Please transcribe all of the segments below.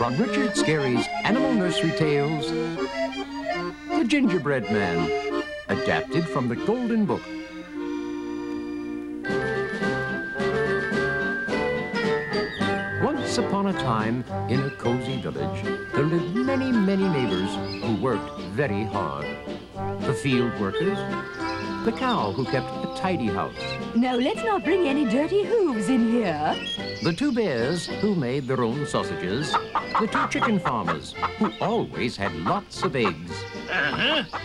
From Richard Scarry's Animal Nursery Tales, The Gingerbread Man, adapted from the Golden Book. Once upon a time, in a cozy village, there lived many, many neighbors who worked very hard. The field workers, the cow who kept a tidy house. Now, let's not bring any dirty hooves in here. The two bears who made their own sausages. The two chicken farmers who always had lots of eggs.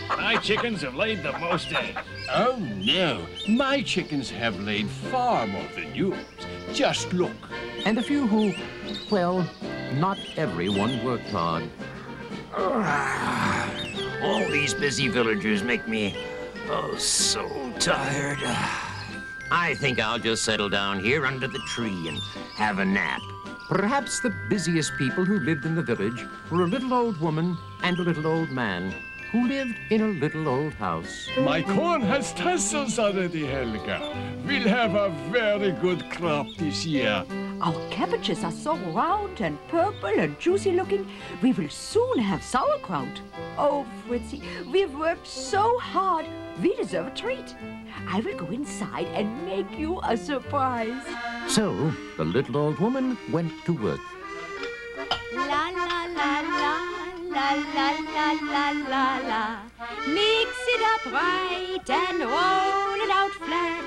My chickens have laid the most eggs. Oh, no. My chickens have laid far more than yours. Just look. And a few who, well, not everyone worked hard. All these busy villagers make me, so tired. I think I'll just settle down here under the tree and have a nap. Perhaps the busiest people who lived in the village were a little old woman and a little old man who lived in a little old house. My corn has tassels already, Helga. We'll have a very good crop this year. Our cabbages are so round and purple and juicy looking, we will soon have sauerkraut. Oh, Fritzy, we've worked so hard. We deserve a treat. I will go inside and make you a surprise. So the little old woman went to work. La la la la la la la la la la. Mix it up right and roll it out flat.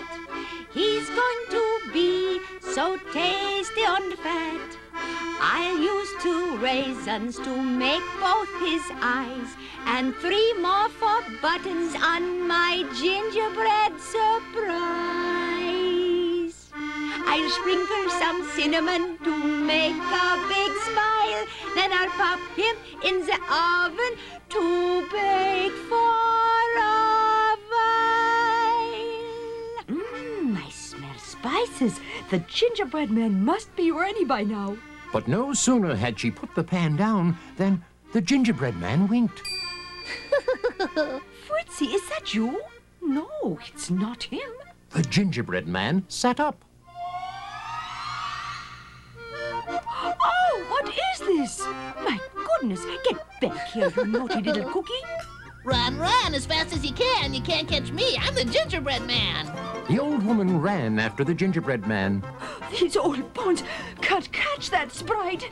He's going to be so tasty on the fat. I'll use 2 raisins to make both his eyes and 3 more for buttons on my gingerbread surprise. I'll sprinkle some cinnamon to make a big smile. Then I'll pop him in the oven to bake for a while. I smell spices. The gingerbread man must be ready by now. But no sooner had she put the pan down than the gingerbread man winked. Fritzy, is that you? No, it's not him. The gingerbread man sat up. Oh, what is this? My goodness, get back here, you naughty little cookie. Run, run as fast as you can. You can't catch me. I'm the gingerbread man. The old woman ran after the gingerbread man. These old bones can't catch that sprite.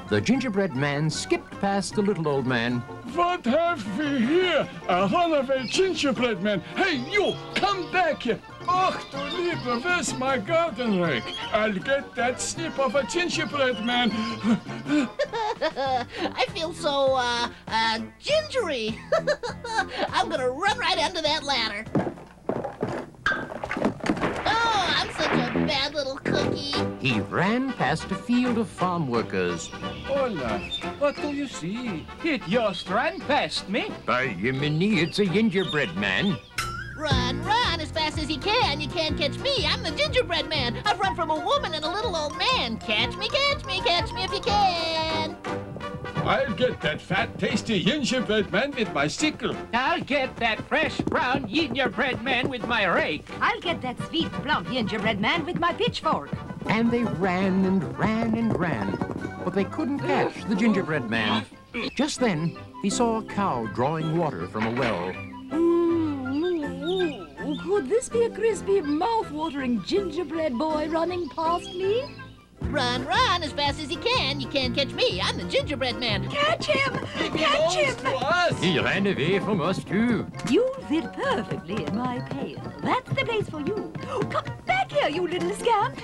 The gingerbread man skipped past the little old man. What have we here? A runaway gingerbread man. Hey, you, come back here. Och, du Liebe, where's my garden rake? I'll get that snip of a gingerbread man. I feel so, gingery. I'm gonna run right under that ladder. Oh, I'm such a bad little cookie. He ran past a field of farm workers. Hola, what do you see? It just ran past me. By Jiminy, it's a gingerbread man. Run, run as fast as you can. You can't catch me. I'm the gingerbread man. I've run from a woman and a little old man. Catch me if you can. I'll get that fat, tasty gingerbread man with my sickle. I'll get that fresh, brown gingerbread man with my rake. I'll get that sweet, plump gingerbread man with my pitchfork. And they ran and ran and ran, but they couldn't catch the gingerbread man. Just then, he saw a cow drawing water from a well. Could this be a crispy, mouth-watering gingerbread boy running past me? Run, run as fast as you can. You can't catch me. I'm the gingerbread man. Catch him! Catch him! He ran away from us, too. You fit perfectly in my pail. That's the place for you. Come back here, you little scamp.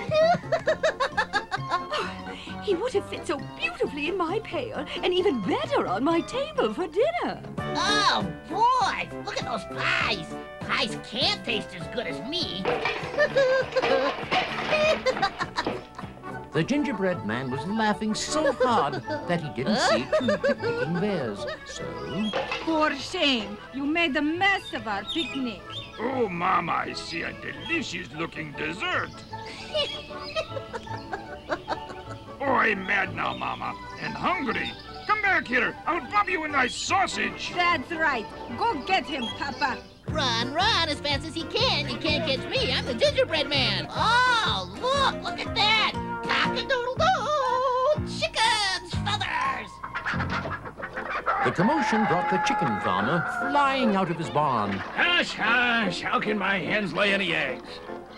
He would have fit so beautifully in my pail and even better on my table for dinner. Oh, boy. Look at those pies. Pies can't taste as good as me. The gingerbread man was laughing so hard that he didn't see 2 picnicking bears. So... For shame. You made a mess of our picnic. Oh, Mama, I see a delicious-looking dessert. Oh, I'm mad now, Mama, and hungry. Come back here. I'll bob you a nice sausage. That's right. Go get him, Papa. Run, run as fast as you can. You can't catch me. I'm the gingerbread man. Oh, look at that. Cock-a-doodle-doo. Chicken The commotion brought the chicken farmer flying out of his barn. Hush, hush. How can my hens lay any eggs?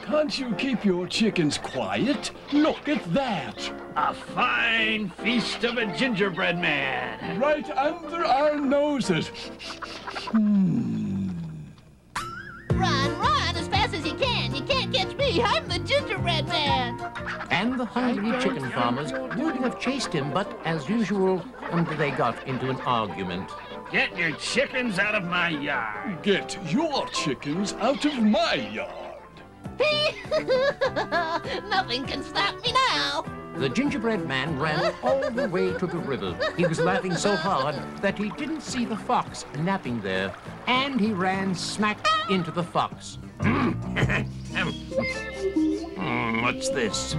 Can't you keep your chickens quiet? Look at that. A fine feast of a gingerbread man. Right under our noses. Run as fast as you can. You can't catch me. I'm the gingerbread man. And the hungry chicken farmers would have chased him, but as usual, they got into an argument. Get your chickens out of my yard. Get your chickens out of my yard. Nothing can stop me now. The gingerbread man ran all the way to the river. He was laughing so hard that he didn't see the fox napping there, and he ran smack into the fox. What's this?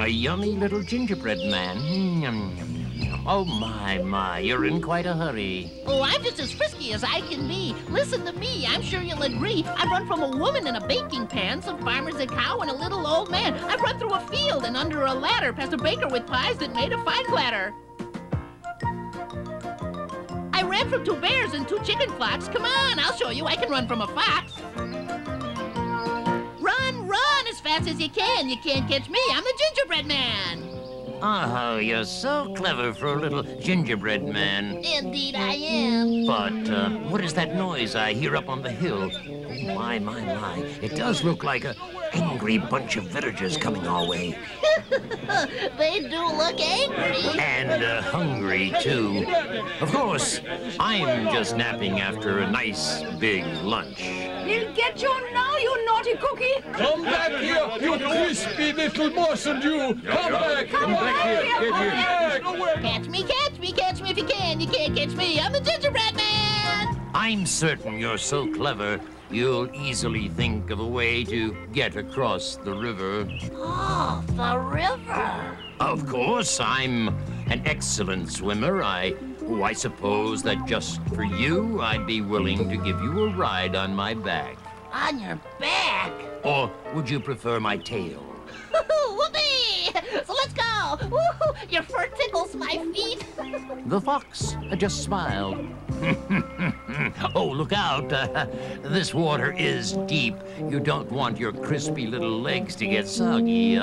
A yummy little gingerbread man. Oh, my, you're in quite a hurry. Oh, I'm just as frisky as I can be. Listen to me, I'm sure you'll agree. I've run from a woman in a baking pan, some farmers, a cow, and a little old man. I've run through a field and under a ladder, past a baker with pies that made a fine clatter. I ran from 2 bears and 2 chicken flocks. Come on, I'll show you I can run from a fox. Run as fast as you can. You can't catch me, I'm the gingerbread man. Oh, you're so clever for a little gingerbread man. Indeed I am. But what is that noise I hear up on the hill? Oh, my. It does look like a angry bunch of villagers coming our way. They do look angry. And hungry, too. Of course, I'm just napping after a nice big lunch. We'll get you now, you naughty cookie. Come back here, you crispy little morsel, you. Come back here. Catch me if you can. You can't catch me. I'm the gingerbread man. I'm certain you're so clever, you'll easily think of a way to get across the river. Oh, the river. Of course, I'm an excellent swimmer. I suppose that just for you, I'd be willing to give you a ride on my back. On your back? Or would you prefer my tail? Whoopee! So let's go. Woo-hoo. Your fur tickles my feet. The fox just smiled. Oh, look out. This water is deep. You don't want your crispy little legs to get soggy.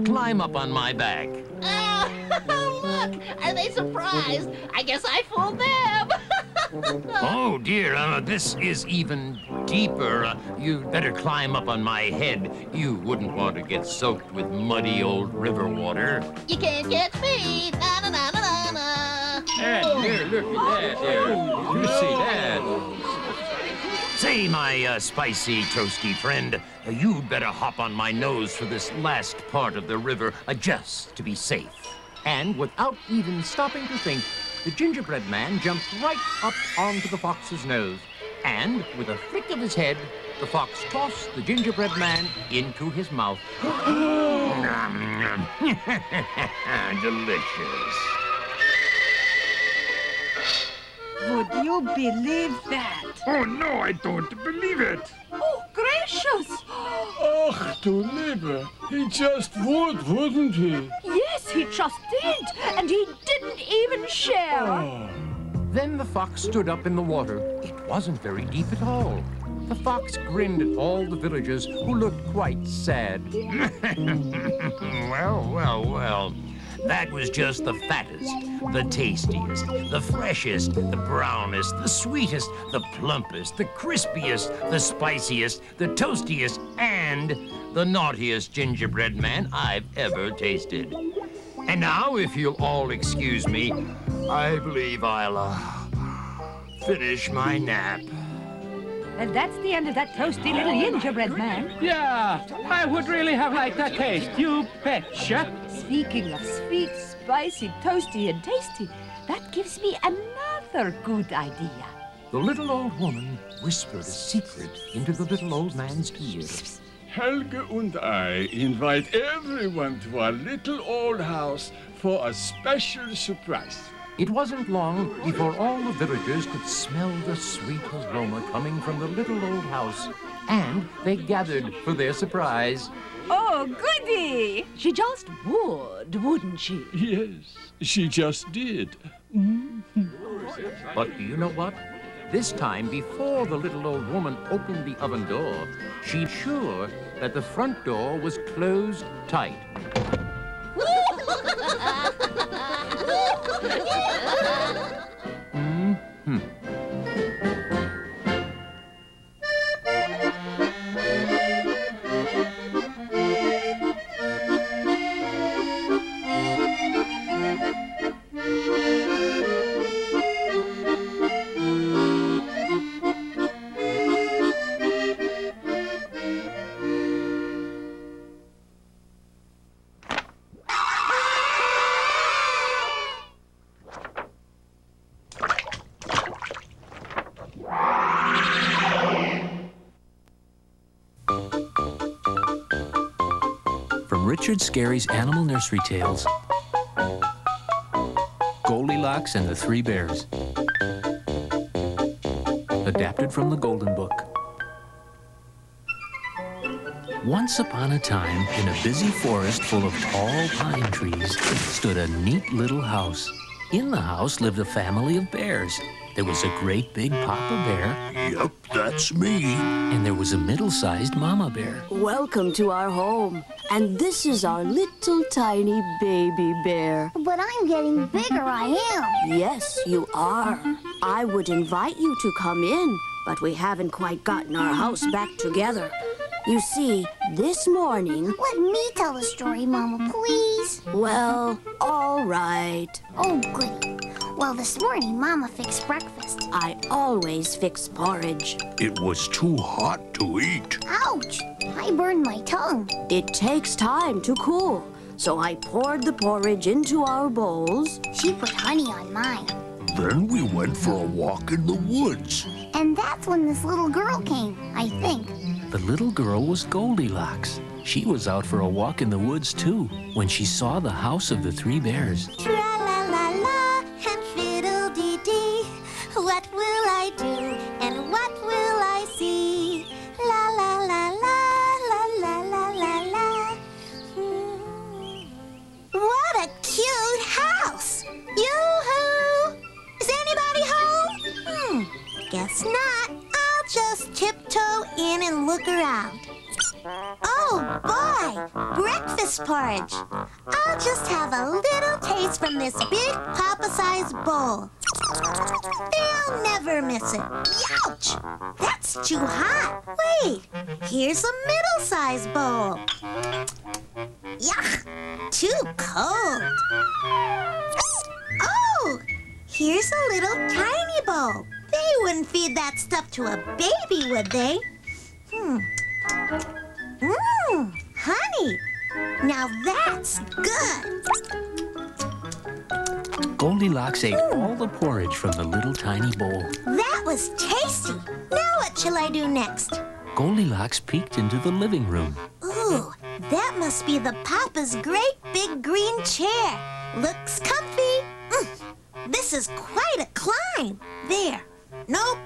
Climb up on my back. Oh, look. Are they surprised? I guess I fooled them. Oh, dear. This is even deeper. You'd better climb up on my head. You wouldn't want to get soaked with muddy old river water. You can't catch me. Na na na na na. Here, look at that there. You see that? Say, my spicy, toasty friend, you'd better hop on my nose for this last part of the river, just to be safe. And without even stopping to think, the gingerbread man jumped right up onto the fox's nose. And with a flick of his head, the fox tossed the gingerbread man into his mouth. Delicious. Would you believe that? Oh, no, I don't believe it. Oh, gracious! Ach, du Liebe. He just would, wouldn't he? Yes, he just did, and he didn't even share. Oh. Then the fox stood up in the water. It wasn't very deep at all. The fox grinned at all the villagers who looked quite sad. Well. That was just the fattest, the tastiest, the freshest, the brownest, the sweetest, the plumpest, the crispiest, the spiciest, the toastiest, and the naughtiest gingerbread man I've ever tasted. And now, if you'll all excuse me, I believe I'll finish my nap. And that's the end of that toasty little gingerbread man. Yeah, I would really have liked that taste. You betcha. Speaking of sweet, spicy, toasty, and tasty, that gives me another good idea. The little old woman whispered a secret into the little old man's ear. Helge and I invite everyone to our little old house for a special surprise. It wasn't long before all the villagers could smell the sweet aroma coming from the little old house, and they gathered for their surprise. Oh, goody! She just would, wouldn't she? Yes, she just did. But do you know what? This time, before the little old woman opened the oven door, she's sure that the front door was closed tight. From Richard Scarry's Animal Nursery Tales, Goldilocks and the Three Bears. Adapted from the Golden Book. Once upon a time, in a busy forest full of tall pine trees, stood a neat little house. In the house lived a family of bears. There was a great big Papa Bear. Yep, that's me. And there was a middle-sized Mama Bear. Welcome to our home. And this is our little tiny baby bear. But I'm getting bigger, I am. Yes, you are. I would invite you to come in, but we haven't quite gotten our house back together. You see, this morning... Let me tell the story, Mama, please. Well, all right. Oh, goody. Well, this morning, Mama fixed breakfast. I always fix porridge. It was too hot to eat. Ouch! I burned my tongue. It takes time to cool, so I poured the porridge into our bowls. She put honey on mine. Then we went for a walk in the woods. And that's when this little girl came, I think. The little girl was Goldilocks. She was out for a walk in the woods, too, when she saw the house of the Three Bears. Tra-la-la-la and fiddle-dee-dee. What will I do and what will I see? La-la-la-la, la-la-la-la-la. What a cute house! Yoo-hoo! Is anybody home? Guess not. I'll just tiptoe in and look around. Oh, boy! Breakfast porridge. I'll just have a little taste from this big Papa-sized bowl. They'll never miss it. Ouch! That's too hot. Wait, here's a middle-sized bowl. Yuck! Too cold. Oh! Here's a little tiny bowl. They wouldn't feed that stuff to a baby, would they? Honey. Now that's good. Goldilocks ate all the porridge from the little tiny bowl. That was tasty. Now what shall I do next? Goldilocks peeked into the living room. Ooh, that must be the Papa's great big green chair. Looks comfy. This is quite a climb. There. Nope.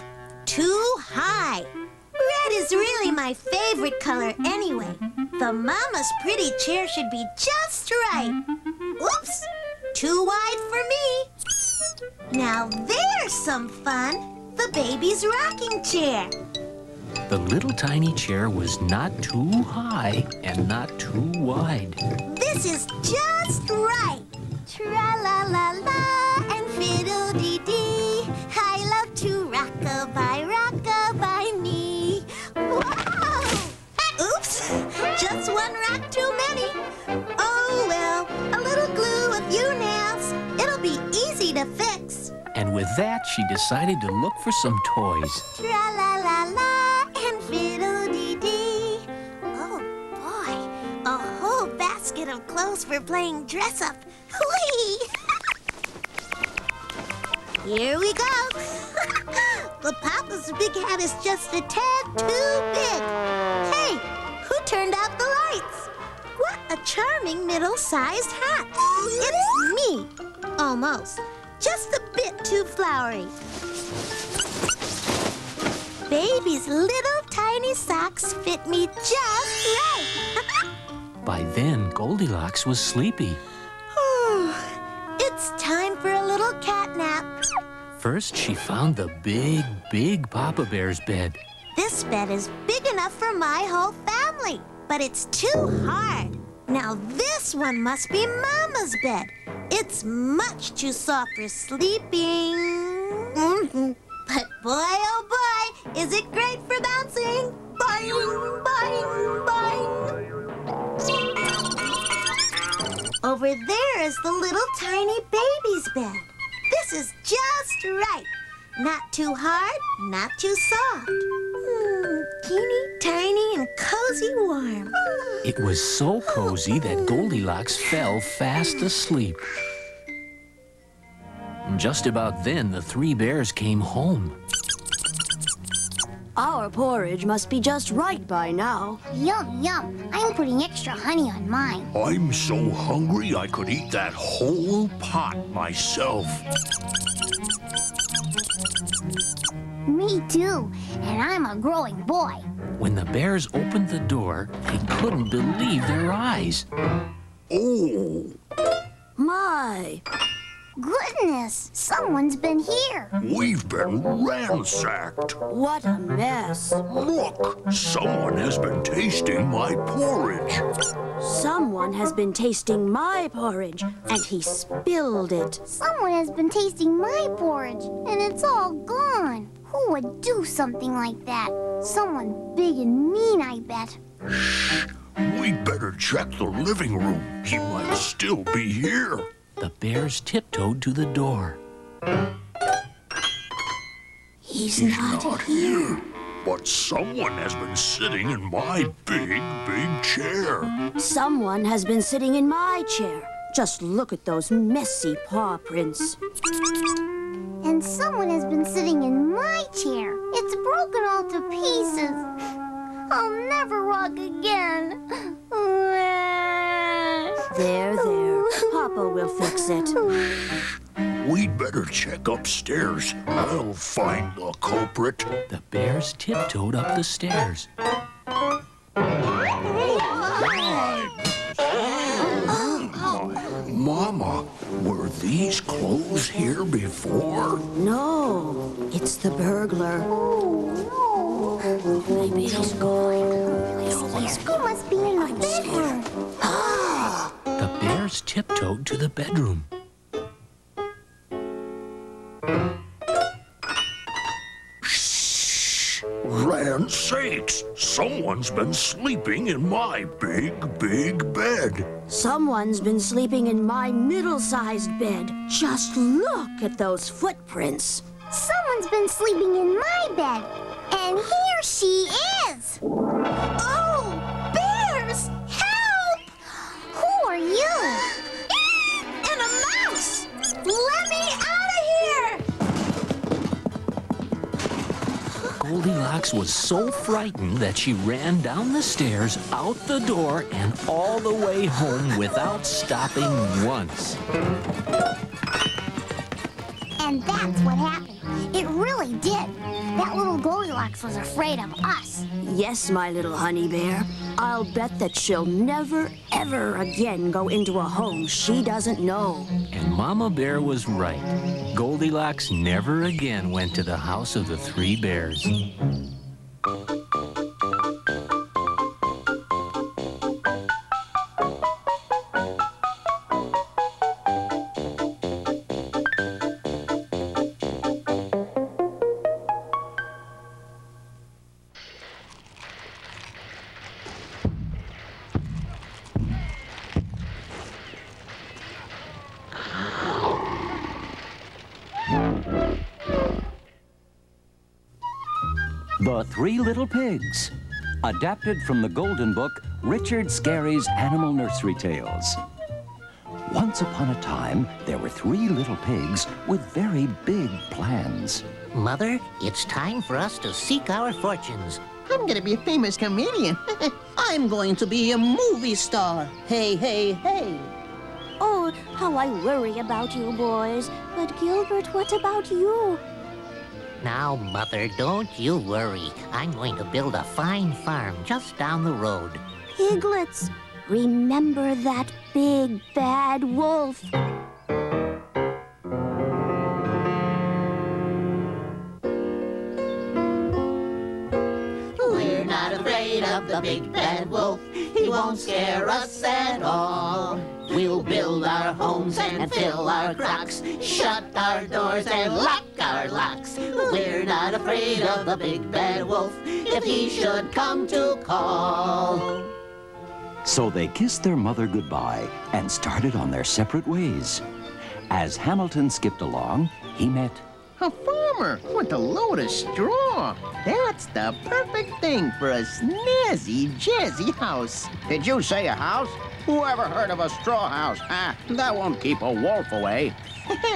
Too high. Red is really my favorite color anyway. The Mama's pretty chair should be just right. Oops. Too wide for me. Now there's some fun. The baby's rocking chair. The little tiny chair was not too high and not too wide. This is just right. Tra-la-la-la and fiddle-dee-dee. I love to rock-a-bye, rock-a-bye me. Whoa! Oops! Just one rock too many. Oh, well, a little glue, a few nails. It'll be easy to fix. And with that, she decided to look for some toys. Tra-la-la-la and fiddle-dee-dee. Oh, boy, a whole basket of clothes for playing dress-up. Whee! Here we go. The Papa's big hat is just a tad too big. Hey, who turned out the lights? What a charming middle-sized hat. It's me. Almost. Just a bit too flowery. Baby's little tiny socks fit me just right. By then, Goldilocks was sleepy. It's time for a little cat nap. First, she found the big Papa Bear's bed. This bed is big enough for my whole family, but it's too hard. Now this one must be Mama's bed. It's much too soft for sleeping. But boy, oh boy, is it great for bouncing. Boing, boing, boing. Over there is the little tiny baby's bed. This is just right. Not too hard, not too soft. Teeny tiny and cozy warm. It was so cozy that Goldilocks fell fast asleep. Just about then, the three bears came home. Our porridge must be just right by now. Yum, yum. I'm putting extra honey on mine. I'm so hungry I could eat that whole pot myself. Me too. And I'm a growing boy. When the bears opened the door, they couldn't believe their eyes. Oh! My! Goodness, someone's been here. We've been ransacked. What a mess. Look, someone has been tasting my porridge. Someone has been tasting my porridge, and he spilled it. Someone has been tasting my porridge, and it's all gone. Who would do something like that? Someone big and mean, I bet. Shh! We'd better check the living room. He might still be here. The bears tiptoed to the door. He's not here. But someone has been sitting in my big chair. Someone has been sitting in my chair. Just look at those messy paw prints. And someone has been sitting in my chair. It's broken all to pieces. I'll never rock again. There. Papa will fix it. We'd better check upstairs. I'll find the culprit. The bears tiptoed up the stairs. Mama, were these clothes here before? No, it's the burglar. Maybe he's gone. He must be in the bedroom. The bears tiptoed to the bedroom. Shh! Land sakes! Someone's been sleeping in my big bed. Someone's been sleeping in my middle-sized bed. Just look at those footprints. Someone's been sleeping in my bed. And here she is. Oh, bears! Help! Who are you? And a mouse! Let me out of here! Goldilocks was so frightened that she ran down the stairs, out the door, and all the way home without stopping once. And that's what happened. It really did. That little Goldilocks was afraid of us. Yes, my little honey bear. I'll bet that she'll never, ever again go into a home she doesn't know. And Mama Bear was right. Goldilocks never again went to the house of the three bears. The Three Little Pigs, adapted from the Golden Book, Richard Scarry's Animal Nursery Tales. Once upon a time, there were three little pigs with very big plans. Mother, it's time for us to seek our fortunes. I'm gonna be a famous comedian. I'm going to be a movie star. Hey, hey, hey. Oh, how I worry about you boys. But Gilbert, what about you? Now, Mother, don't you worry. I'm going to build a fine farm just down the road. Piglets, remember that big bad wolf. of the big bad wolf. He won't scare us at all. We'll build our homes and fill our crocks, shut our doors and lock our locks. We're not afraid of the big bad wolf if he should come to call. So they kissed their mother goodbye and started on their separate ways. As Hamilton skipped along, he met A farmer with a load of straw. That's the perfect thing for a snazzy, jazzy house. Did you say a house? Whoever heard of a straw house? That won't keep a wolf away.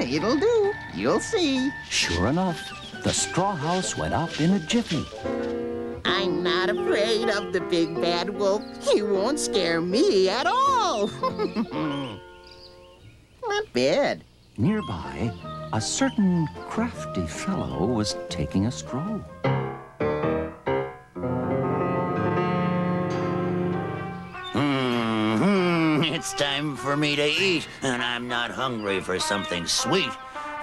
It'll do. You'll see. Sure enough, the straw house went up in a jiffy. I'm not afraid of the big bad wolf. He won't scare me at all. Not bad. Nearby, a certain crafty fellow was taking a stroll. It's time for me to eat, and I'm not hungry for something sweet.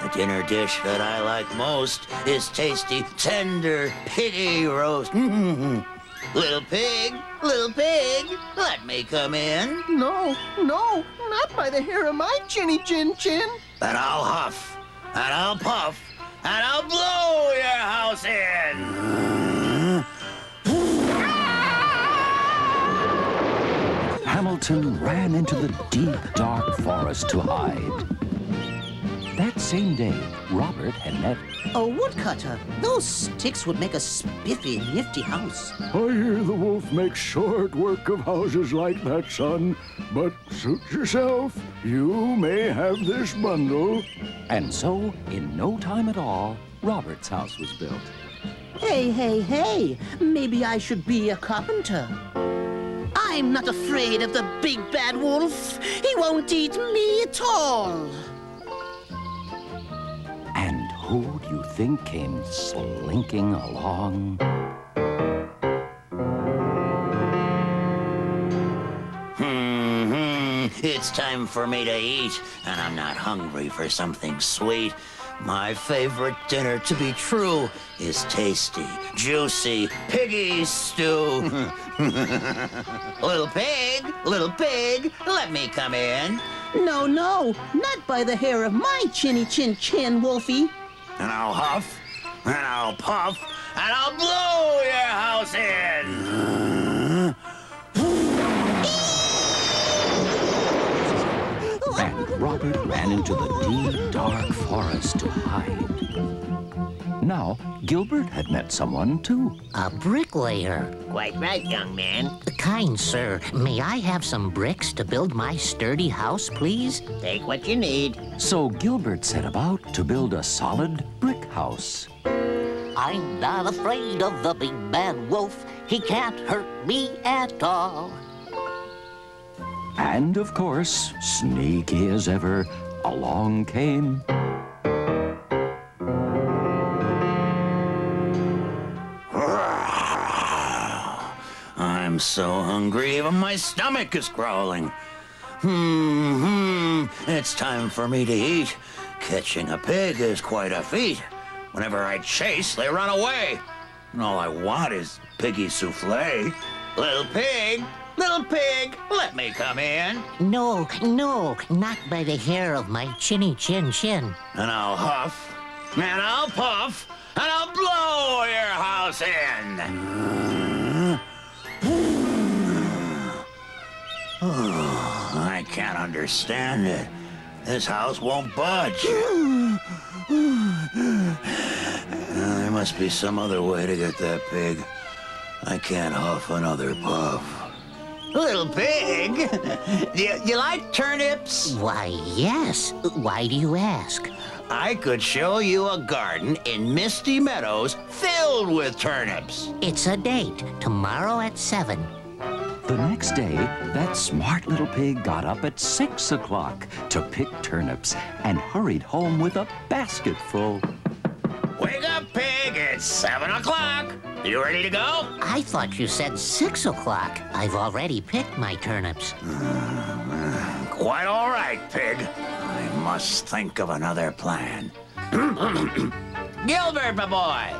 The dinner dish that I like most is tasty, tender piggy roast. Little pig, let me come in. No, not by the hair of my chinny chin chin. Then I'll huff, and I'll puff, and I'll blow your house in. Hamilton ran into the deep, dark forest to hide. That same day, Robert had met a woodcutter. Those sticks would make a spiffy, nifty house. I hear the wolf makes short work of houses like that, son. But suit yourself. You may have this bundle. And so, in no time at all, Robert's house was built. Hey, maybe I should be a carpenter. I'm not afraid of the big bad wolf. He won't eat me at all. And who do you think came slinking along? It's time for me to eat, and I'm not hungry for something sweet. My favorite dinner, to be true, is tasty, juicy piggy stew. Little pig, let me come in. No, not by the hair of my chinny chin chin, Wolfie. And I'll huff, and I'll puff, and I'll blow your house in. And Robert ran into the deep, dark forest to hide. Now, Gilbert had met someone, too. A bricklayer. Quite right, young man. Kind sir, may I have some bricks to build my sturdy house, please? Take what you need. So Gilbert set about to build a solid brick house. I'm not afraid of the big bad wolf. He can't hurt me at all. And, of course, sneaky as ever, along came I'm so hungry, even my stomach is growling. It's time for me to eat. Catching a pig is quite a feat. Whenever I chase, they run away. And all I want is piggy souffle. Little pig, let me come in. No, not by the hair of my chinny chin chin. And I'll huff, and I'll puff, and I'll blow your house in. I can't understand it. This house won't budge. There must be some other way to get that pig. I can't huff another puff. Little pig, you like turnips? Why, yes. Why do you ask? I could show you a garden in Misty Meadows filled with turnips. It's a date, tomorrow at 7. The next day, that smart little pig got up at 6 o'clock to pick turnips and hurried home with a basket full. Wake up, pig, it's 7 o'clock. You ready to go? I thought you said 6 o'clock. I've already picked my turnips. Quite all right, pig. I must think of another plan. Gilbert, my boy,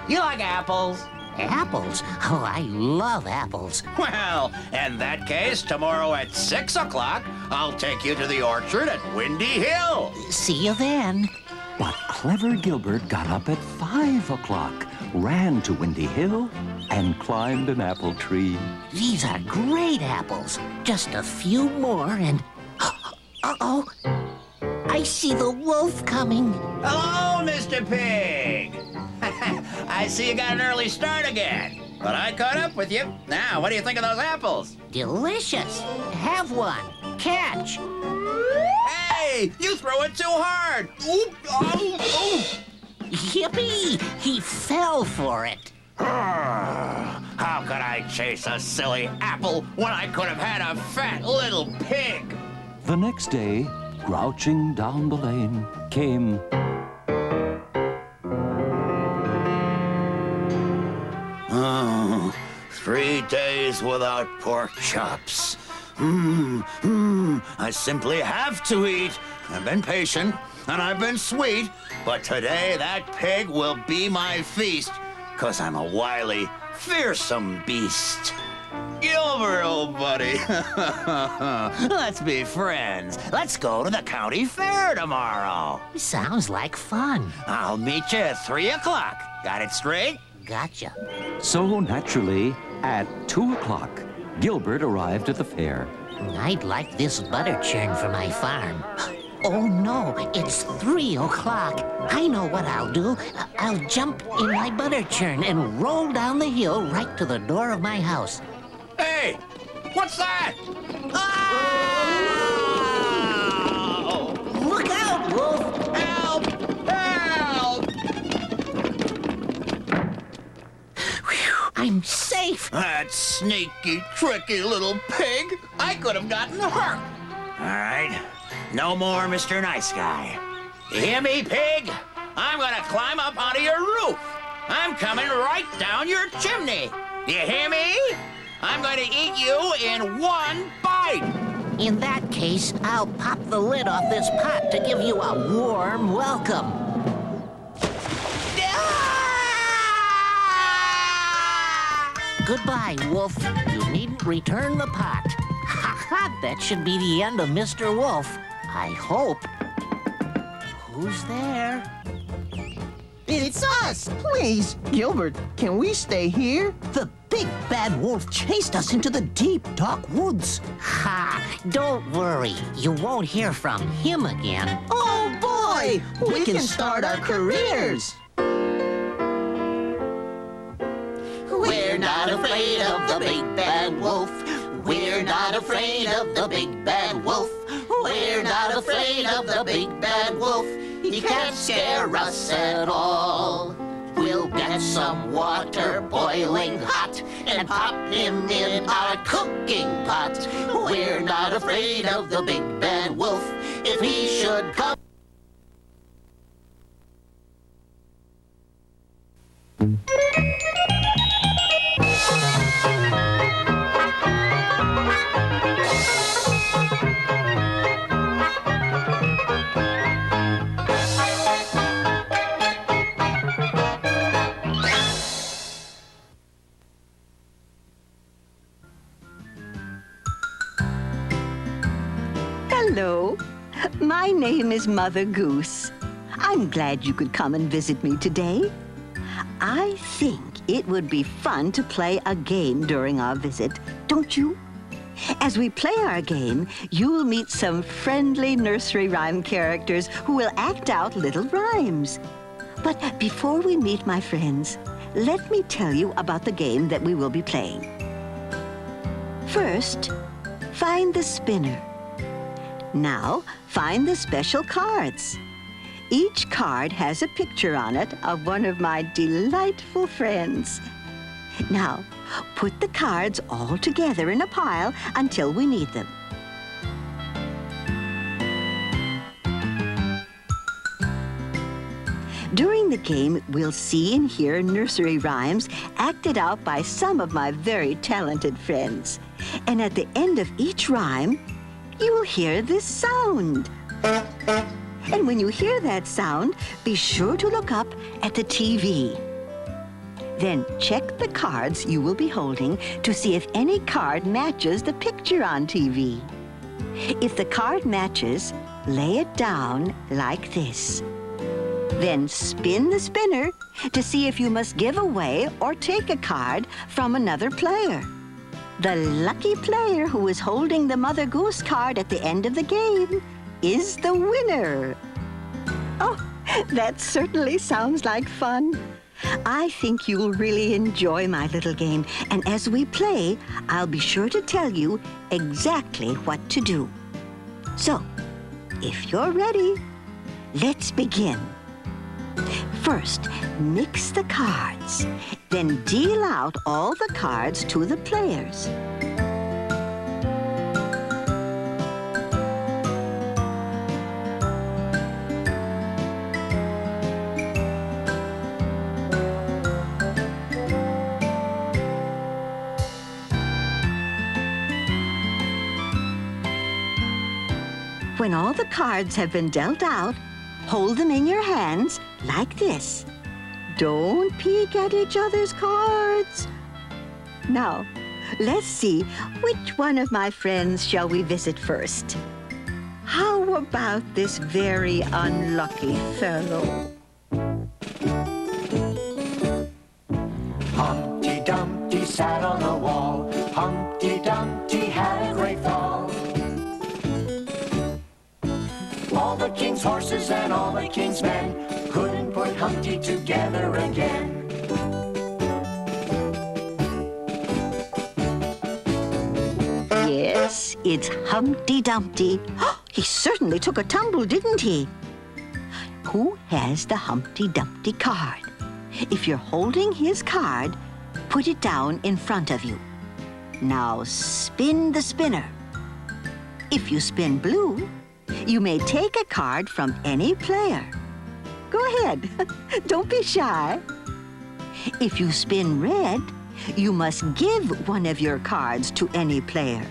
you like apples? Apples? Oh, I love apples. Well, in that case, tomorrow at 6 o'clock, I'll take you to the orchard at Windy Hill. See you then. But clever Gilbert got up at 5 o'clock, ran to Windy Hill, and climbed an apple tree. These are great apples. Just a few more and... Uh-oh. I see the wolf coming. Hello, Mr. Pig. I see you got an early start again. But I caught up with you. Now, what do you think of those apples? Delicious. Have one. Catch. Hey, you threw it too hard. Oop, oh. Yippee! He fell for it. How could I chase a silly apple when I could have had a fat little pig? The next day, crouching down the lane, came... Oh, 3 days without pork chops. I simply have to eat. I've been patient, and I've been sweet, but today that pig will be my feast, 'cause I'm a wily, fearsome beast. Gilbert, old buddy, let's be friends. Let's go to the county fair tomorrow. Sounds like fun. I'll meet you at 3 o'clock. Got it straight? Gotcha. So naturally, at 2 o'clock, Gilbert arrived at the fair. I'd like this butter churn for my farm. Oh no, it's 3 o'clock. I know what I'll do. I'll jump in my butter churn and roll down the hill right to the door of my house. Hey, what's that? Oh! Look out, Wolf! Help! Help! Whew, I'm safe. That sneaky, tricky little pig. I could have gotten hurt. All right, no more Mr. Nice Guy. You hear me, pig? I'm gonna climb up onto your roof. I'm coming right down your chimney. You hear me? I'm going to eat you in 1 bite. In that case, I'll pop the lid off this pot to give you a warm welcome. Goodbye, Wolf. You needn't return the pot. Ha ha! That should be the end of Mr. Wolf. I hope. Who's there? It's us! Please, Gilbert, can we stay here? The big bad wolf chased us into the deep, dark woods. Ha! Don't worry. You won't hear from him again. Oh, boy! We can start our careers! We're not afraid of the big bad wolf. We're not afraid of the big bad wolf. We're not afraid of the big bad wolf. He can't scare us at all. We'll get some water boiling hot and pop him in our cooking pot. We're not afraid of the big bad wolf. If he should come... Hello. My name is Mother Goose. I'm glad you could come and visit me today. I think it would be fun to play a game during our visit, don't you? As we play our game, you'll meet some friendly nursery rhyme characters who will act out little rhymes. But before we meet my friends, let me tell you about the game that we will be playing. First, find the spinner. Now, find the special cards. Each card has a picture on it of one of my delightful friends. Now, put the cards all together in a pile until we need them. During the game, we'll see and hear nursery rhymes acted out by some of my very talented friends. And at the end of each rhyme, you will hear this sound. And when you hear that sound, be sure to look up at the TV. Then check the cards you will be holding to see if any card matches the picture on TV. If the card matches, lay it down like this. Then spin the spinner to see if you must give away or take a card from another player. The lucky player who is holding the Mother Goose card at the end of the game is the winner. Oh, that certainly sounds like fun. I think you'll really enjoy my little game, and as we play, I'll be sure to tell you exactly what to do. So, if you're ready, let's begin. First, mix the cards, then deal out all the cards to the players. When all the cards have been dealt out, hold them in your hands like this. Don't peek at each other's cards. Now, let's see which one of my friends shall we visit first. How about this very unlucky fellow? Humpty Dumpty sat on a wall. Humpty Dumpty had a great fall. All the king's horses and all the king's men couldn't put Humpty together again. Yes, it's Humpty Dumpty. He certainly took a tumble, didn't he? Who has the Humpty Dumpty card? If you're holding his card, put it down in front of you. Now spin the spinner. If you spin blue, you may take a card from any player. Go ahead, don't be shy. If you spin red, you must give one of your cards to any player.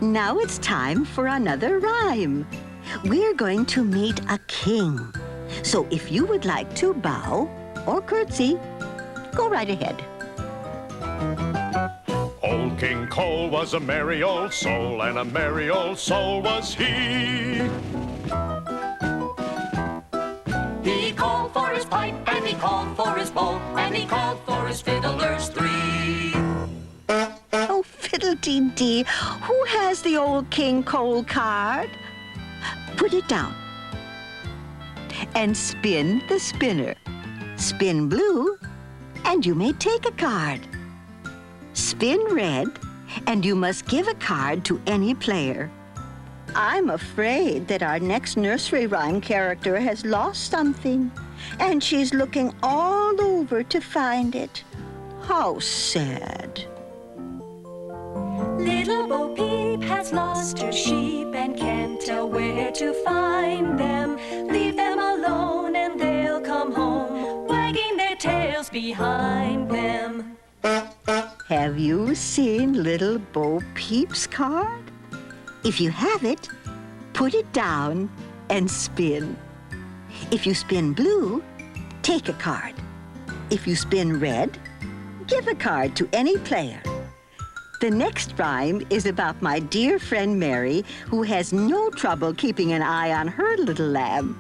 Now it's time for another rhyme. We're going to meet a king. So if you would like to bow or curtsy, go right ahead. Old King Cole was a merry old soul, and a merry old soul was he. He called for his pipe, and he called for his bowl, and he called for his fiddlers three. Oh, fiddle-dee-dee, who has the old King Cole card? Put it down. And spin the spinner. Spin blue, and you may take a card. Spin red, and you must give a card to any player. I'm afraid that our next nursery rhyme character has lost something, and she's looking all over to find it. How sad. Little Bo Peep has lost her sheep and can't tell where to find them. Leave them alone and they'll come home, wagging their tails behind them. Have you seen Little Bo Peep's card? If you have it, put it down and spin. If you spin blue, take a card. If you spin red, give a card to any player. The next rhyme is about my dear friend Mary, who has no trouble keeping an eye on her little lamb.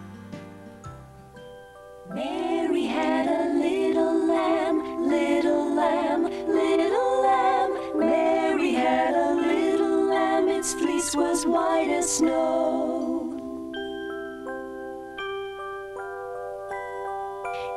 Mary had a little lamb, little lamb, little lamb. Mary had a little lamb, its fleece was white as snow.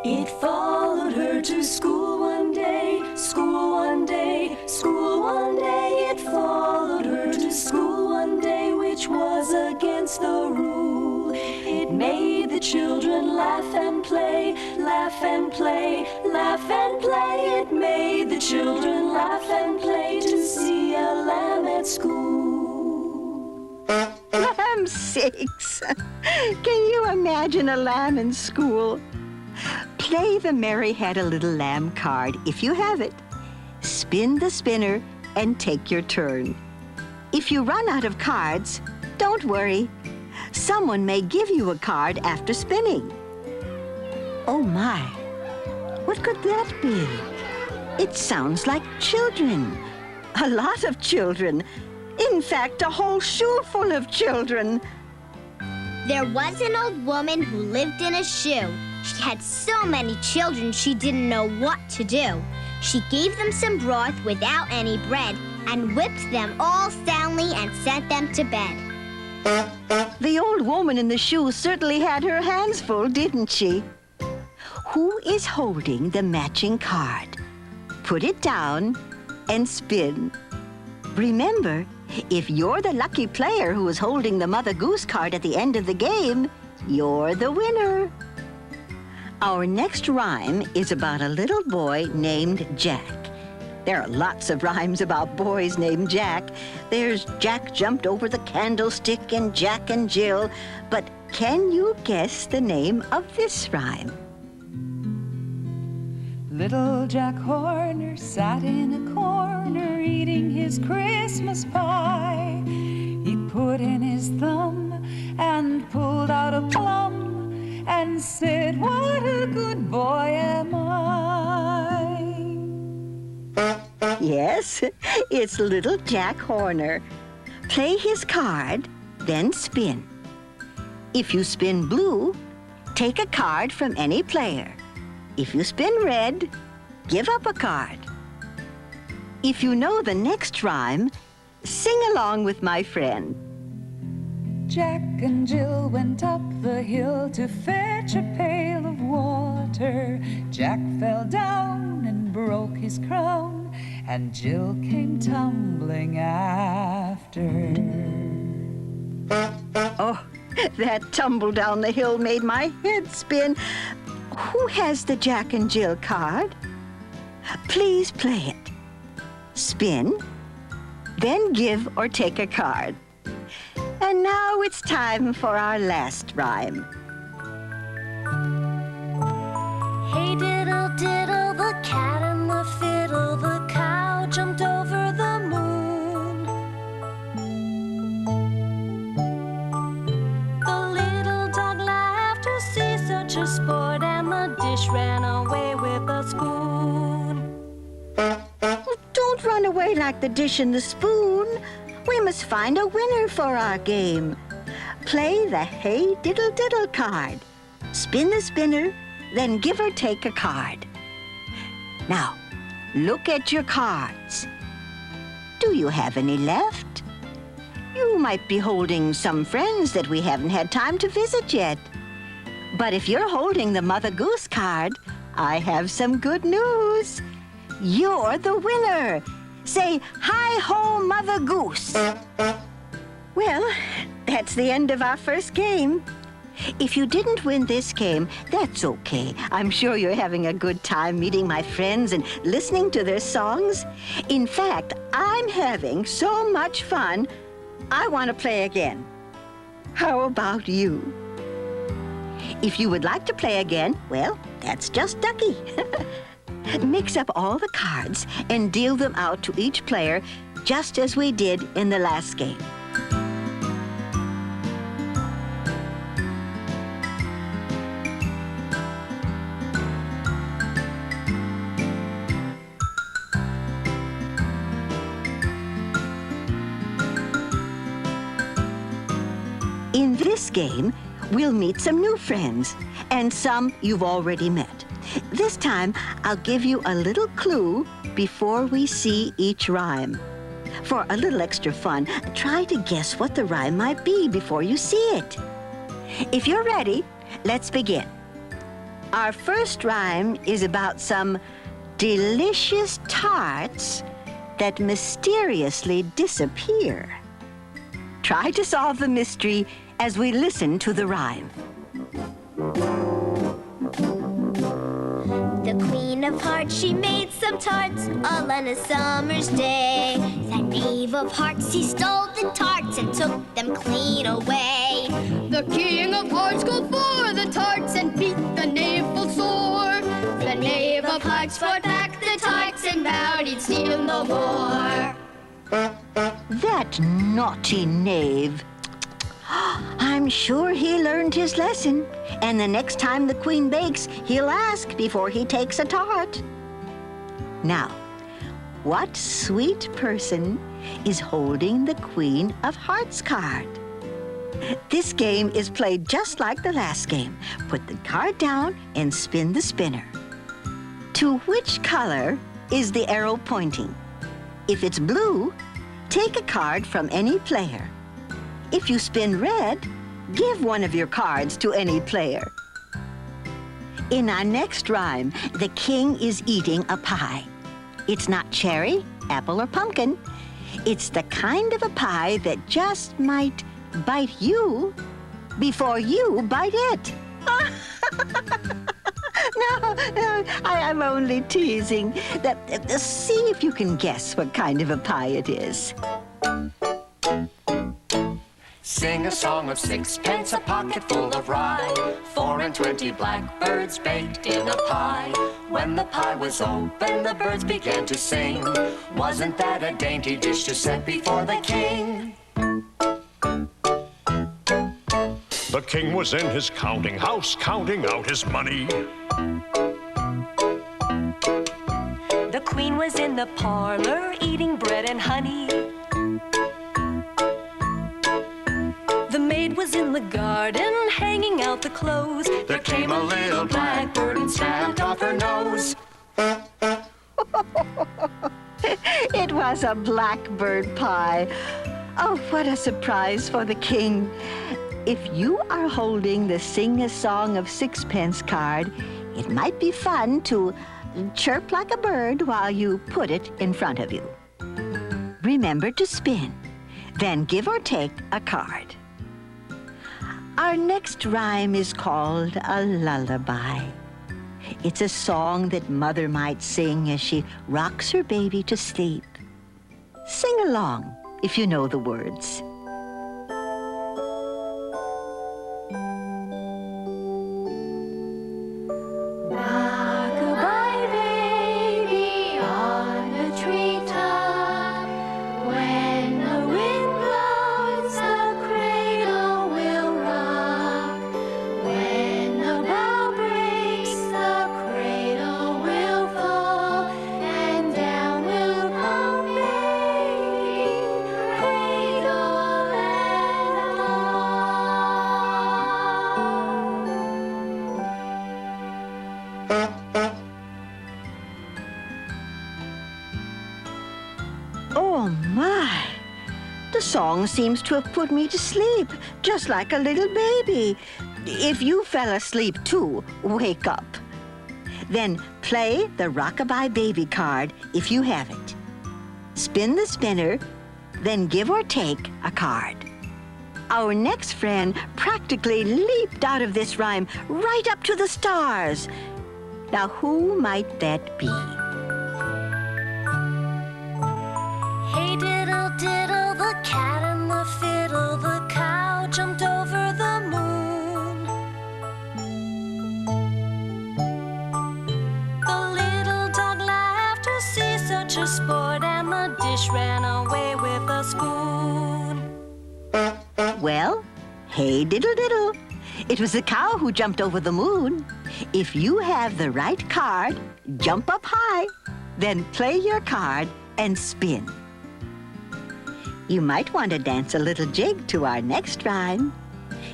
It followed her to school one day, school one day, school one day. It followed her to school one day, which was against the rule. It made the children laugh and play, laugh and play, laugh and play. It made the children laugh and play to see a lamb at school. Lamb sakes! Can you imagine a lamb in school? Play the Mary Had a Little Lamb card if you have it. Spin the spinner and take your turn. If you run out of cards, don't worry. Someone may give you a card after spinning. Oh my, What could that be? It sounds like children. A lot of children. In fact, a whole shoe full of children. There was an old woman who lived in a shoe. She had so many children she didn't know what to do. She gave them some broth without any bread and whipped them all soundly and sent them to bed. The old woman in the shoe certainly had her hands full, didn't she? Who is holding the matching card? Put it down and spin. Remember, if you're the lucky player who is holding the Mother Goose card at the end of the game, you're the winner. Our next rhyme is about a little boy named Jack. There are lots of rhymes about boys named Jack. There's Jack jumped over the candlestick and Jack and Jill. But can you guess the name of this rhyme? Little Jack Horner sat in a corner eating his Christmas pie. He put in his thumb and pulled out a plum and said, "What a good boy am I." Yes, it's little Jack Horner. Play his card, then spin. If you spin blue, take a card from any player. If you spin red, give up a card. If you know the next rhyme, sing along with my friend. Jack and Jill went up the hill to fetch a pail of water. Jack fell down and broke his crown, and Jill came tumbling after. Oh, that tumble down the hill made my head spin. Who has the Jack and Jill card? Please play it. Spin, then give or take a card. And now it's time for our last rhyme. Hey diddle diddle, the cat and the fiddle, the cow jumped over the moon. The little dog laughed to see such a sport, and the dish ran away with a spoon. Don't run away like the dish and the spoon. We must find a winner for our game. Play the hey diddle diddle card. Spin the spinner, then give or take a card. Now, look at your cards. Do you have any left? You might be holding some friends that we haven't had time to visit yet. But if you're holding the Mother Goose card, I have some good news. You're the winner. Say, hi-ho, Mother Goose. Well, that's the end of our first game. If you didn't win this game, that's okay. I'm sure you're having a good time meeting my friends and listening to their songs. In fact, I'm having so much fun, I want to play again. How about you? If you would like to play again, well, that's just ducky. Mix up all the cards and deal them out to each player, just as we did in the last game. In this game, we'll meet some new friends, and some you've already met. This time, I'll give you a little clue before we see each rhyme. For a little extra fun, try to guess what the rhyme might be before you see it. If you're ready, let's begin. Our first rhyme is about some delicious tarts that mysteriously disappear. Try to solve the mystery as we listen to the rhyme. The Queen of Hearts, she made some tarts all on a summer's day. The Knave of Hearts, he stole the tarts and took them clean away. The King of Hearts go for the tarts and beat the knave full sore. The Knave of Hearts fought back the tarts and vowed he'd steal no more. That naughty knave. I'm sure he learned his lesson. And the next time the queen bakes, he'll ask before he takes a tart. Now, what sweet person is holding the Queen of Hearts card? This game is played just like the last game. Put the card down and spin the spinner. To which color is the arrow pointing? If it's blue, take a card from any player. If you spin red, give one of your cards to any player. In our next rhyme, the king is eating a pie. It's not cherry, apple, or pumpkin. It's the kind of a pie that just might bite you before you bite it. No, I'm only teasing. See if you can guess what kind of a pie it is. Sing a song of sixpence, a pocket full of rye, 4 and 20 blackbirds baked in a pie. When the pie was open, the birds began to sing. Wasn't that a dainty dish to set before the king? The king was in his counting house, counting out his money. The queen was in the parlor, eating bread and honey. The maid was in the garden, hanging out the clothes. There came a little blackbird and snapped off her nose. It was a blackbird pie. Oh, what a surprise for the king. If you are holding the Sing a Song of Sixpence card, it might be fun to chirp like a bird while you put it in front of you. Remember to spin, then give or take a card. Our next rhyme is called a lullaby. It's a song that mother might sing as she rocks her baby to sleep. Sing along if you know the words. Rock-a-bye, baby, on the treetop. When the wind blows, the cradle will rock. When the bough breaks, the cradle will fall, and down will come baby, cradle and all. Oh, my. The song seems to have put me to sleep, just like a little baby. If you fell asleep, too, wake up. Then play the Rockabye Baby card if you have it. Spin the spinner, then give or take a card. Our next friend practically leaped out of this rhyme right up to the stars. Now, who might that be? Hey diddle diddle, the cat and the fiddle, the cow jumped over the moon. The little dog laughed to see such a sport, and the dish ran away with a spoon. Well, hey diddle diddle. It was the cow who jumped over the moon. If you have the right card, jump up high, then play your card and spin. You might want to dance a little jig to our next rhyme.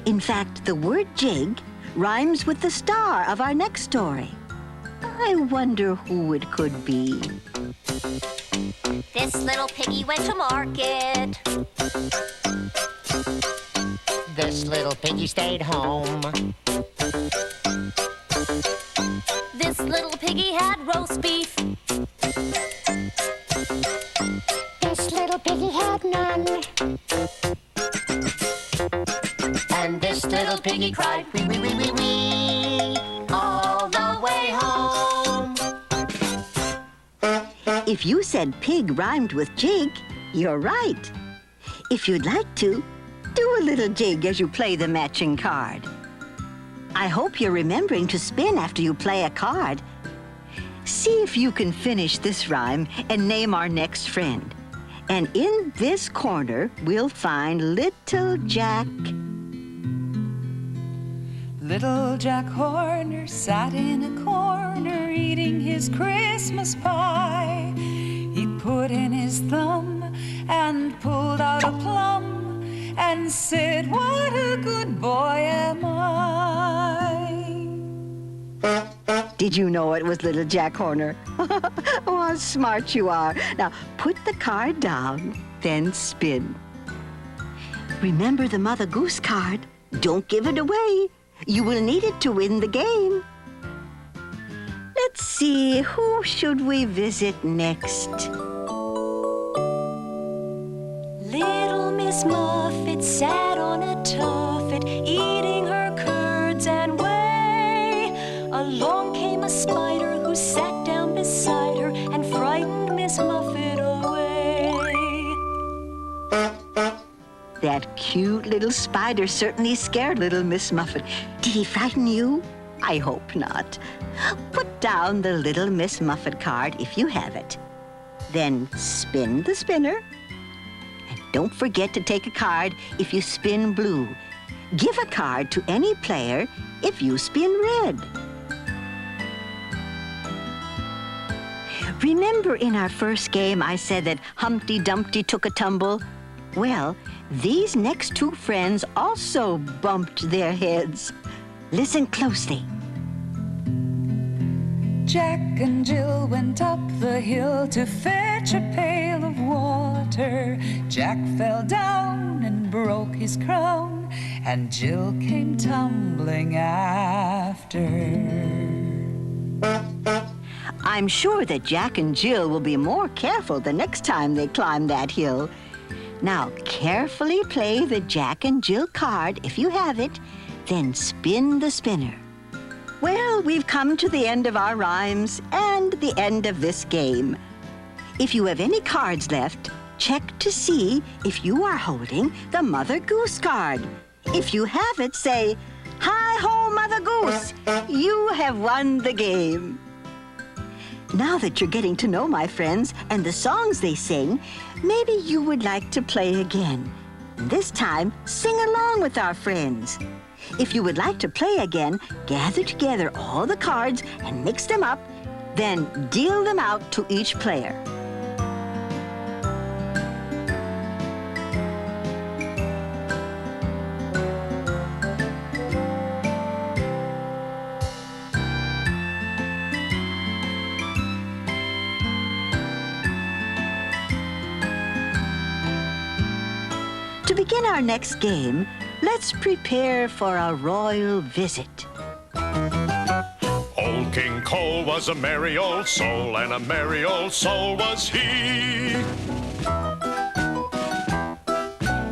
In fact, the word jig rhymes with the star of our next story. I wonder who it could be. This little piggy went to market. This little piggy stayed home. This little piggy had roast beef. This little piggy had none. And this little piggy cried, wee, wee, wee, wee, wee, all the way home. If you said pig rhymed with jig, you're right. If you'd like to, do a little jig as you play the matching card. I hope you're remembering to spin after you play a card. See if you can finish this rhyme and name our next friend. And in this corner, we'll find little Jack Little Jack Horner sat in a corner eating his Christmas pie. He put in his thumb and pulled out a plum and said, "What a good boy am I." Did you know it was little Jack Horner? Oh, how smart you are. Now, put the card down, then spin. Remember the Mother Goose card. Don't give it away. You will need it to win the game. Let's see, who should we visit next? Little Miss Muffet sat on a tuffet, eating her curds and whey. Along came a spider who sat down beside her and frightened Miss Muffet away. That cute little spider certainly scared little Miss Muffet. Did he frighten you? I hope not. Put down the little Miss Muffet card if you have it. Then spin the spinner. And don't forget to take a card if you spin blue. Give a card to any player if you spin red. Remember in our first game I said that Humpty Dumpty took a tumble? Well, these next two friends also bumped their heads. Listen closely. Jack and Jill went up the hill to fetch a pail of water. Jack fell down and broke his crown, and Jill came tumbling after. I'm sure that Jack and Jill will be more careful the next time they climb that hill. Now, carefully play the Jack and Jill card if you have it, then spin the spinner. Well, we've come to the end of our rhymes and the end of this game. If you have any cards left, check to see if you are holding the Mother Goose card. If you have it, say, "Hi-ho, Mother Goose! You have won the game." Now that you're getting to know my friends and the songs they sing, maybe you would like to play again. This time, sing along with our friends. If you would like to play again, gather together all the cards and mix them up, then deal them out to each player. To begin our next game, let's prepare for a royal visit. Old King Cole was a merry old soul, and a merry old soul was he.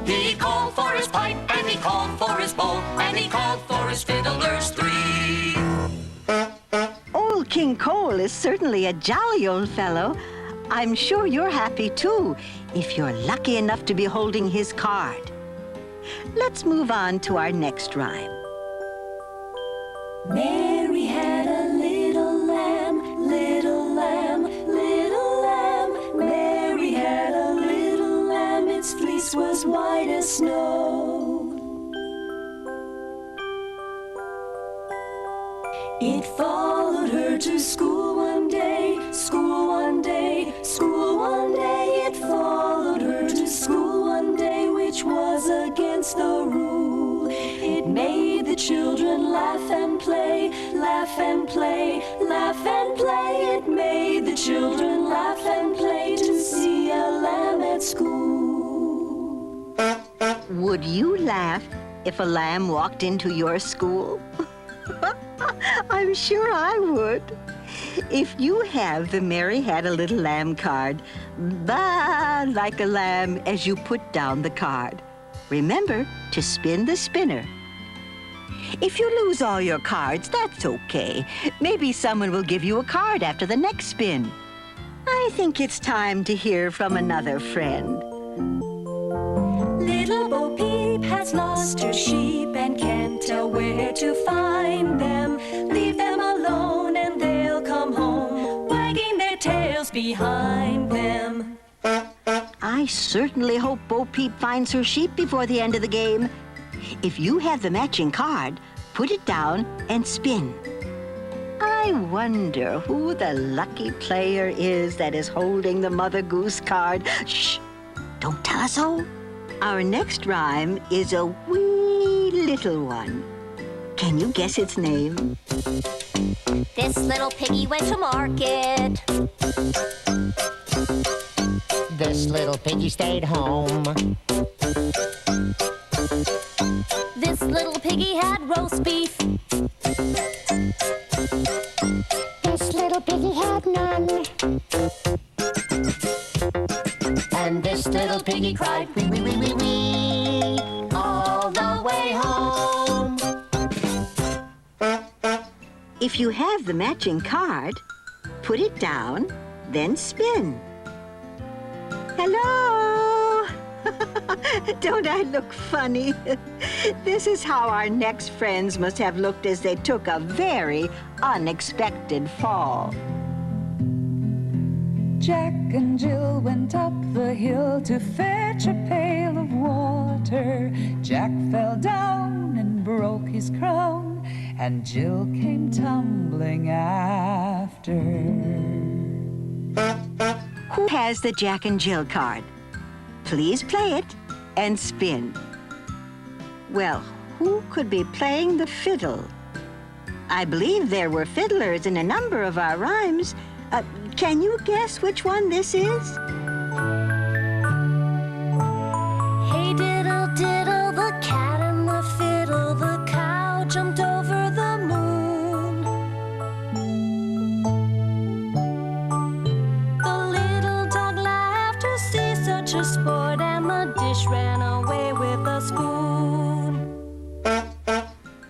He called for his pipe, and he called for his bowl, and he called for his fiddlers three. Old King Cole is certainly a jolly old fellow. I'm sure you're happy, too, if you're lucky enough to be holding his card. Let's move on to our next rhyme. Mary had a little lamb, little lamb, little lamb. Mary had a little lamb, its fleece was white as snow. It followed her to school one day, school one day, school one day. It followed her to school one day, which was against the rule. It made the children laugh and play, laugh and play, laugh and play. It made the children laugh and play to see a lamb at school. Would you laugh if a lamb walked into your school? I'm sure I would. If you have the Mary Had a Little Lamb card, baa like a lamb as you put down the card. Remember to spin the spinner. If you lose all your cards, that's okay. Maybe someone will give you a card after the next spin. I think it's time to hear from another friend. Little Bo Peep has lost her sheep and can't tell where to find them. Leave them alone and they'll come home, wagging their tails behind them. I certainly hope Bo Peep finds her sheep before the end of the game. If you have the matching card, put it down, and spin. I wonder who the lucky player is that is holding the Mother Goose card. Shh! Don't tell us so. Our next rhyme is a wee little one. Can you guess its name? This little piggy went to market. This little piggy stayed home. This little piggy had roast beef. This little piggy had none. And this little piggy cried wee wee wee wee wee all the way home. If you have the matching card, put it down, then spin. Hello! Don't I look funny? This is how our next friends must have looked as they took a very unexpected fall. Jack and Jill went up the hill to fetch a pail of water. Jack fell down and broke his crown, and Jill came tumbling after. Who has the Jack and Jill card? Please play it and spin. Well, who could be playing the fiddle? I believe there were fiddlers in a number of our rhymes. Can you guess which one this is? Hey diddle diddle, the cat and the fiddle, the cow jumped over the moon. The little dog laughed to see such a sport, and the dish ran away with a spoon.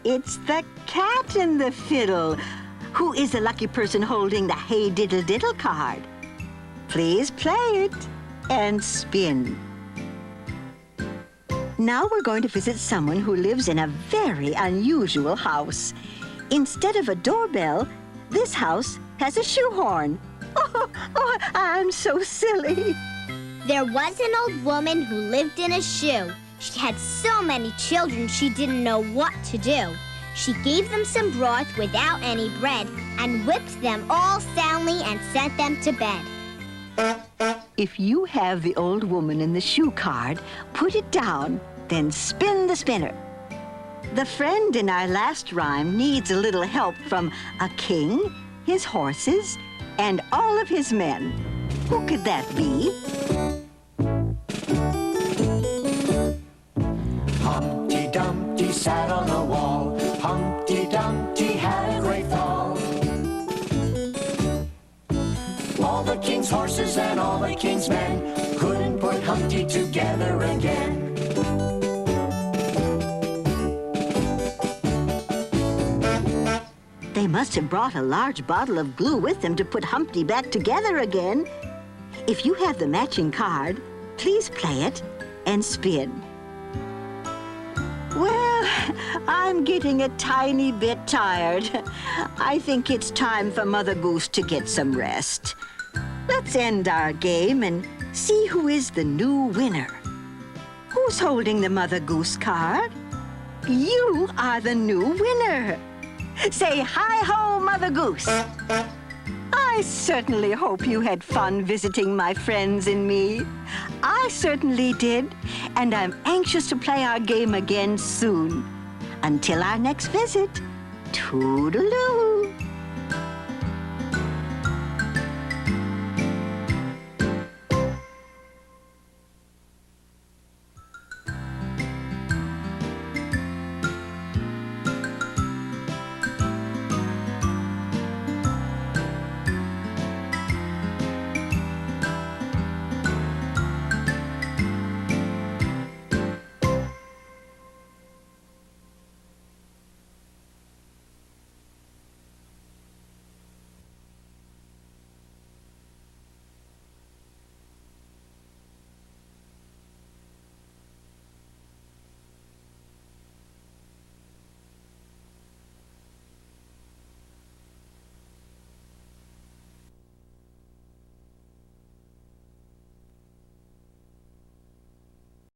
It's the cat and the fiddle. Who is the lucky person holding the Hey Diddle Diddle card? Please play it and spin. Now we're going to visit someone who lives in a very unusual house. Instead of a doorbell, this house has a shoehorn. Oh, I'm so silly. There was an old woman who lived in a shoe. She had so many children she didn't know what to do. She gave them some broth without any bread and whipped them all soundly and sent them to bed. If you have the old woman in the shoe card, put it down, then spin the spinner. The friend in our last rhyme needs a little help from a king, his horses, and all of his men. Who could that be? Humpty Dumpty sat on a wall. Humpty Dumpty had a great fall. All the king's horses and all the king's men couldn't put Humpty together again. They must have brought a large bottle of glue with them to put Humpty back together again. If you have the matching card, please play it and spin. Well, I'm getting a tiny bit tired. I think it's time for Mother Goose to get some rest. Let's end our game and see who is the new winner. Who's holding the Mother Goose card? You are the new winner. Say hi-ho, Mother Goose. I certainly hope you had fun visiting my friends and me. I certainly did, and I'm anxious to play our game again soon. Until our next visit, toodaloo.